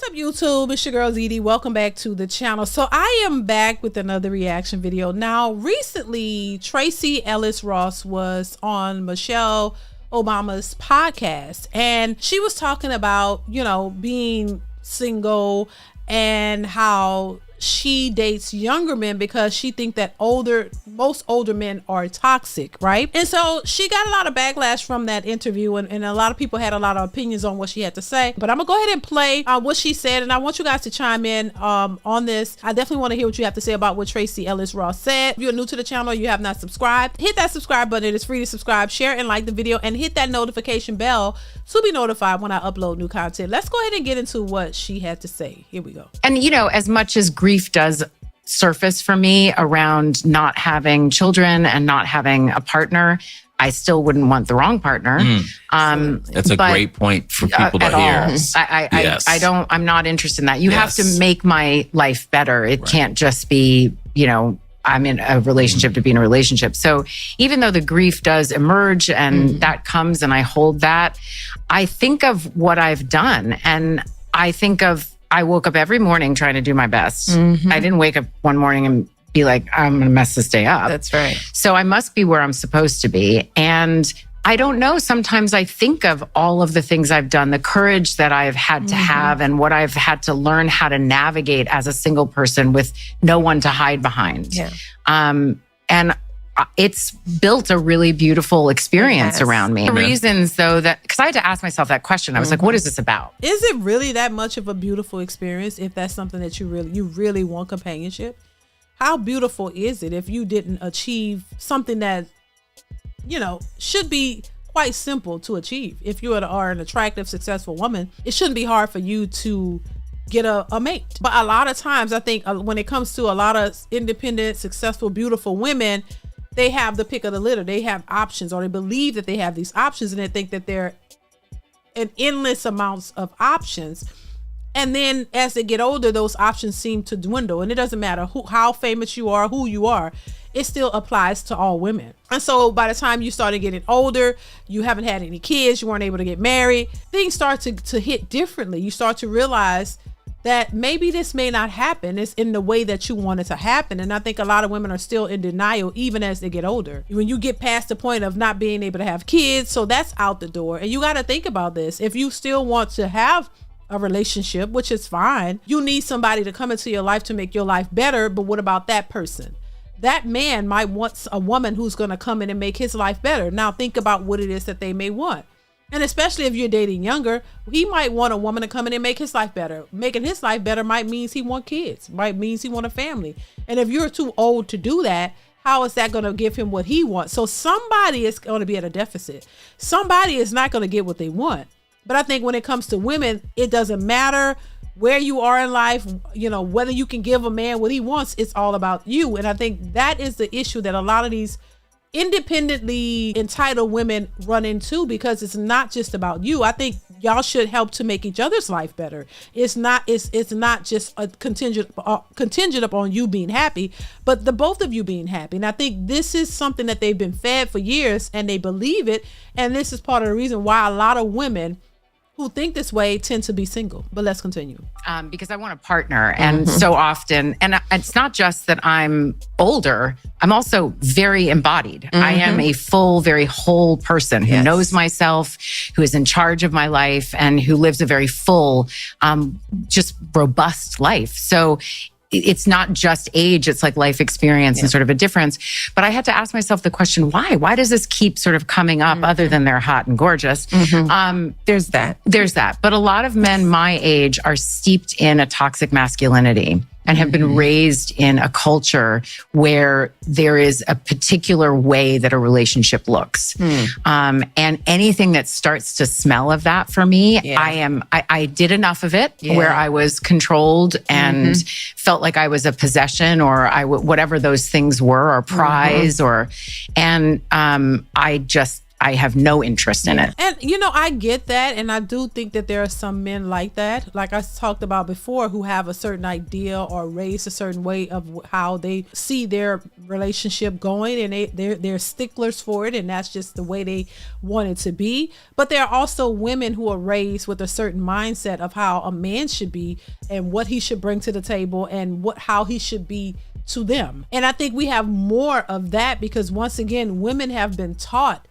up, YouTube? It's your girl DeeDee. Welcome back to the channel. So I am back with another reaction video. Now, recently, Tracee Ellis Ross was on Michelle Obama's podcast, and she was talking about, you know, being single and how she dates younger men because she think that most older men are toxic, right? And so she got a lot of backlash from that interview, and a lot of people had a lot of opinions on what she had to say. But I'm gonna go ahead and play what she said, and I want you guys to chime in on this. I definitely want to hear what you have to say about what Tracee Ellis Ross said. If you're new to the channel, you have not subscribed, hit that subscribe button. It is free to subscribe, share, and like the video, and hit that notification bell to be notified when I upload new content. Let's go ahead and get into what she had to say. Here we go. And you know, as much as grief does surface for me around not having children and not having a partner, I still wouldn't want the wrong partner. That's a great point for people to hear. I'm not interested in that. You have to make my life better. It can't just be, you know, I'm in a relationship to be in a relationship. So even though the grief does emerge and that comes and I hold that, I think of what I've done, and I think of, I woke up every morning trying to do my best. I didn't wake up one morning and be like, I'm going to mess this day up. That's right. So I must be where I'm supposed to be. And I don't know, sometimes I think of all of the things I've done, the courage that I've had to have, and what I've had to learn how to navigate as a single person with no one to hide behind. And it's built a really beautiful experience around me. The reasons, though, that, because I had to ask myself that question. I was like, what is this about? Is it really that much of a beautiful experience if that's something that you really want companionship? How beautiful is it if you didn't achieve something that, you know, should be quite simple to achieve? If you are an attractive, successful woman, it shouldn't be hard for you to get a mate. But a lot of times, I think when it comes to a lot of independent, successful, beautiful women, they have the pick of the litter. They have options, or they believe that they have these options, and they think that they're an endless amounts of options. And then as they get older, those options seem to dwindle. And it doesn't matter how famous you are, who you are, it still applies to all women. And so by the time you started getting older, you haven't had any kids, you weren't able to get married, things start to hit differently. You start to realize that maybe this may not happen. It's in the way that you want it to happen. And I think a lot of women are still in denial even as they get older. When you get past the point of not being able to have kids, so that's out the door. And you got to think about this. If you still want to have a relationship, which is fine, you need somebody to come into your life to make your life better. But what about that person? That man might want a woman who's going to come in and make his life better. Now think about what it is that they may want. And especially if you're dating younger, he might want a woman to come in and make his life better. Making his life better might means he want kids, might means he want a family. And if you're too old to do that, how is that going to give him what he wants? So somebody is going to be at a deficit. Somebody is not going to get what they want. But I think when it comes to women, it doesn't matter where you are in life, you know, whether you can give a man what he wants, it's all about you. And I think that is the issue that a lot of these independently entitled women run into, because it's not just about you. I think y'all should help to make each other's life better. It's not just a contingent upon you being happy, but the both of you being happy. And I think this is something that they've been fed for years, and they believe it. And this is part of the reason why a lot of women who think this way tend to be single. But let's continue. Because I want a partner. And so often, and it's not just that I'm older, I'm also very embodied. I am a full, very whole person who knows myself, who is in charge of my life, and who lives a very full, just robust life. So it's not just age, it's like life experience and sort of a difference. But I had to ask myself the question, why? Why does this keep sort of coming up other than they're hot and gorgeous? There's that. But a lot of men my age are steeped in a toxic masculinity and have been raised in a culture where there is a particular way that a relationship looks. And anything that starts to smell of that for me, I did enough of it where I was controlled and felt like I was a possession, or whatever those things were, or prize, and I just I have no interest in it. And, I get that. And I do think that there are some men like that, like I talked about before, who have a certain idea or raised a certain way of how they see their relationship going, and they're sticklers for it. And that's just the way they want it to be. But there are also women who are raised with a certain mindset of how a man should be and what he should bring to the table and how he should be to them. And I think we have more of that because, once again, women have been taught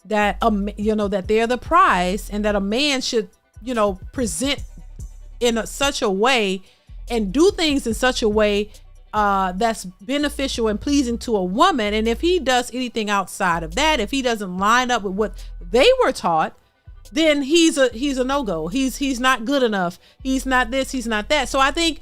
that that they're the prize and that a man should present in such a way and do things in such a way that's beneficial and pleasing to a woman. And if he does anything outside of that, if he doesn't line up with what they were taught, then he's a no-go. He's not good enough. He's not this, he's not that. So I think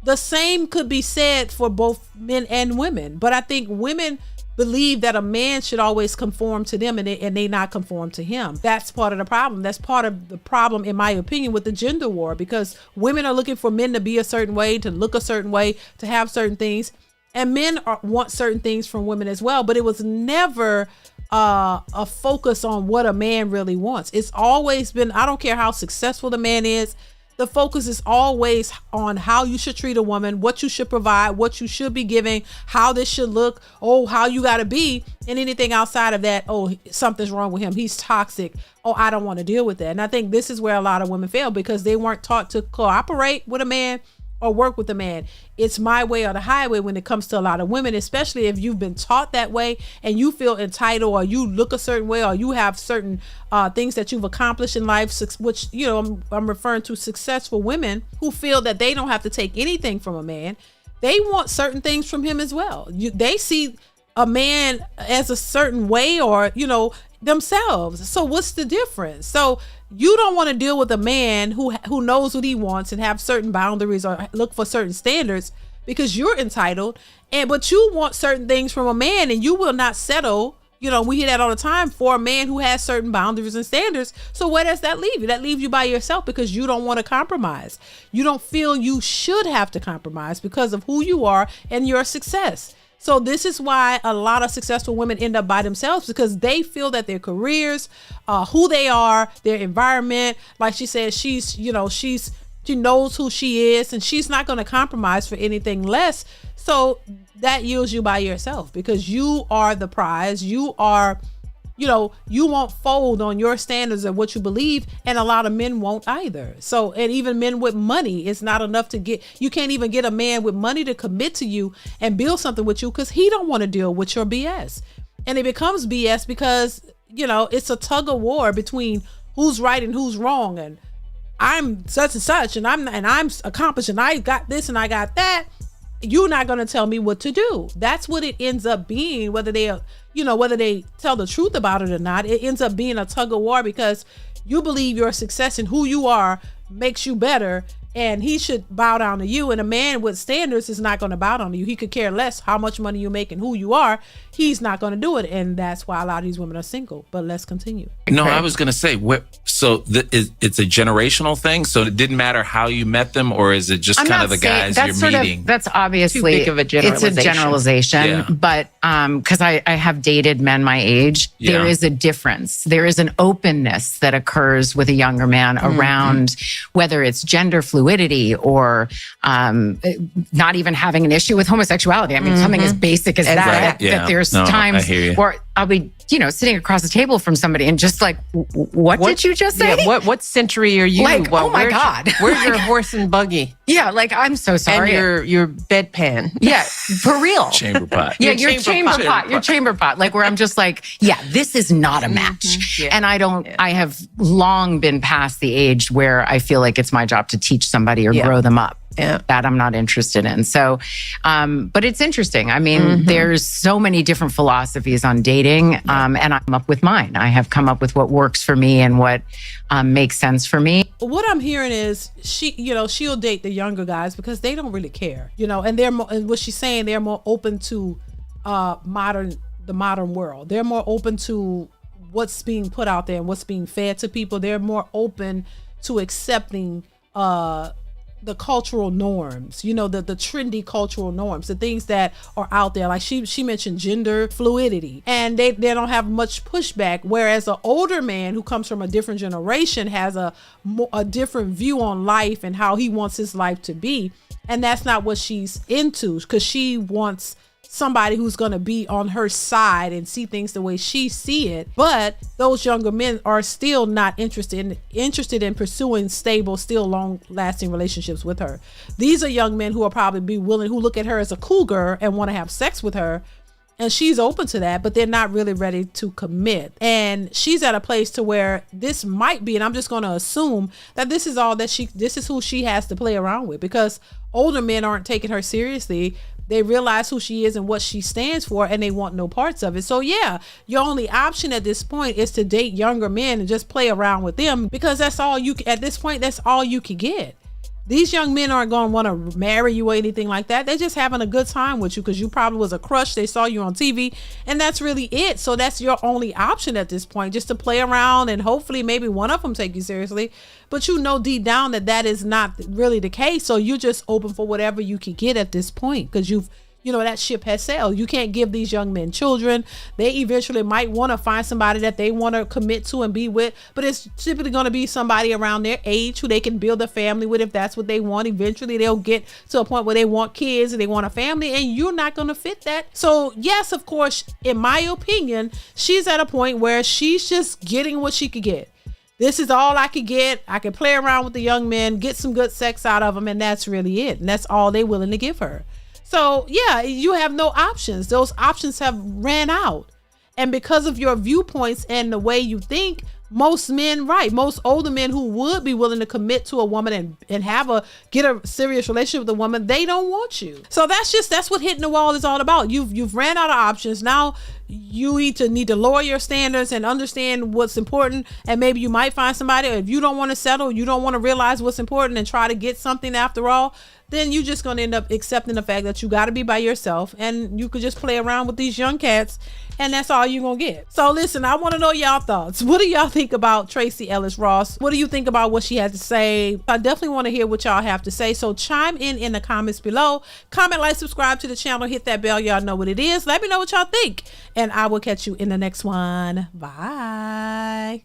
the same could be said for both men and women. But I think women believe that a man should always conform to them and they not conform to him. That's part of the problem. That's part of the problem, in my opinion, with the gender war, because women are looking for men to be a certain way, to look a certain way, to have certain things. And men want certain things from women as well. But it was never a focus on what a man really wants. It's always been, I don't care how successful the man is, the focus is always on how you should treat a woman, what you should provide, what you should be giving, how this should look, how you got to be. And anything outside of that, something's wrong with him, he's toxic, I don't want to deal with that. And I think this is where a lot of women fail, because they weren't taught to cooperate with a man or work with a man. It's my way or the highway when it comes to a lot of women, especially if you've been taught that way and you feel entitled, or you look a certain way, or you have certain things that you've accomplished in life, which, I'm referring to successful women who feel that they don't have to take anything from a man. They want certain things from him as well. They see a man as a certain way, or, themselves. So what's the difference? So you don't want to deal with a man who knows what he wants and have certain boundaries or look for certain standards, because you're entitled, but you want certain things from a man, and you will not settle. We hear that all the time, for a man who has certain boundaries and standards. So where does that leave you? That leaves you by yourself, because you don't want to compromise. You don't feel you should have to compromise because of who you are and your success. So this is why a lot of successful women end up by themselves, because they feel that their careers, who they are, their environment, like she said, she knows who she is, and she's not going to compromise for anything less. So that yields you by yourself, because you are the prize. You are, you won't fold on your standards of what you believe, and a lot of men won't either. So, and even men with money, it's not enough you can't even get a man with money to commit to you and build something with you, because he don't want to deal with your BS. And it becomes BS because, it's a tug of war between who's right and who's wrong. And I'm such and such, and I'm accomplished, and I got this and I got that. You're not going to tell me what to do. That's what it ends up being, whether they tell the truth about it or not. It ends up being a tug of war, because you believe your success and who you are makes you better, and he should bow down to you. And a man with standards is not going to bow down to you. He could care less how much money you make and who you are. He's not going to do it. And that's why a lot of these women are single. But let's continue. No, I was going to say, it's a generational thing. So it didn't matter how you met them, or is it just kind of the guys you're meeting? That's obviously too big of a generalization. It's a generalization. Yeah. But because I have dated men my age, there is a difference. There is an openness that occurs with a younger man around whether it's gender fluidity or not even having an issue with homosexuality. I mean, something as basic as that. That there's times where I'll be, sitting across the table from somebody and just like, what did you just say? Yeah, what century are you? Like, oh my God. Where's your horse and buggy? Yeah, like, I'm so sorry. And your bedpan. Yeah, for real. Chamber pot. Yeah, your chamber pot. Your chamber pot. Like, where I'm just like, yeah, this is not a match. Yeah. And I have long been past the age where I feel like it's my job to teach somebody or grow them up. Yeah. That I'm not interested in. So, but it's interesting. I mean, there's so many different philosophies on dating, and I'm up with mine. I have come up with what works for me and what makes sense for me. What I'm hearing is she'll date the younger guys because they don't really care, and they're more, and what she's saying, they're more open to the modern world. They're more open to what's being put out there and what's being fed to people. They're more open to accepting, the cultural norms, the trendy cultural norms, the things that are out there. Like she mentioned gender fluidity, and they don't have much pushback. Whereas an older man who comes from a different generation has a different view on life and how he wants his life to be. And that's not what she's into, because she wants somebody who's going to be on her side and see things the way she see it. But those younger men are still not interested in pursuing stable, still long lasting relationships with her. These are young men who are probably be willing, who look at her as a cougar and want to have sex with her. And she's open to that, but they're not really ready to commit. And she's at a place to where this might be, and I'm just going to assume that this is who she has to play around with, because older men aren't taking her seriously. They realize who she is and what she stands for, and they want no parts of it. So yeah, your only option at this point is to date younger men and just play around with them, because that's all you can get. These young men aren't going to want to marry you or anything like that. They're just having a good time with you because you probably was a crush. They saw you on TV, and that's really it. So that's your only option at this point, just to play around, and hopefully maybe one of them take you seriously. But deep down that is not really the case. So you're just open for whatever you can get at this point, because that ship has sailed. You can't give these young men children. They eventually might want to find somebody that they want to commit to and be with, but it's typically going to be somebody around their age who they can build a family with if that's what they want. Eventually they'll get to a point where they want kids and they want a family, and you're not going to fit that. So yes, of course, in my opinion, she's at a point where she's just getting what she could get. This is all I could get. I can play around with the young men, get some good sex out of them, and that's really it. And that's all they're willing to give her. So yeah, you have no options. Those options have ran out. And because of your viewpoints and the way you think, most older men who would be willing to commit to a woman and get a serious relationship with a woman, they don't want you. So that's what hitting the wall is all about. You've ran out of options. Now you need to lower your standards and understand what's important. And maybe you might find somebody, or if you don't want to settle, you don't want to realize what's important and try to get something after all, then you're just going to end up accepting the fact that you got to be by yourself, and you could just play around with these young cats, and that's all you're going to get. So listen, I want to know y'all thoughts. What do y'all think about Tracee Ellis Ross? What do you think about what she had to say? I definitely want to hear what y'all have to say. So chime in the comments below. Comment, like, subscribe to the channel, hit that bell. Y'all know what it is. Let me know what y'all think, and I will catch you in the next one. Bye.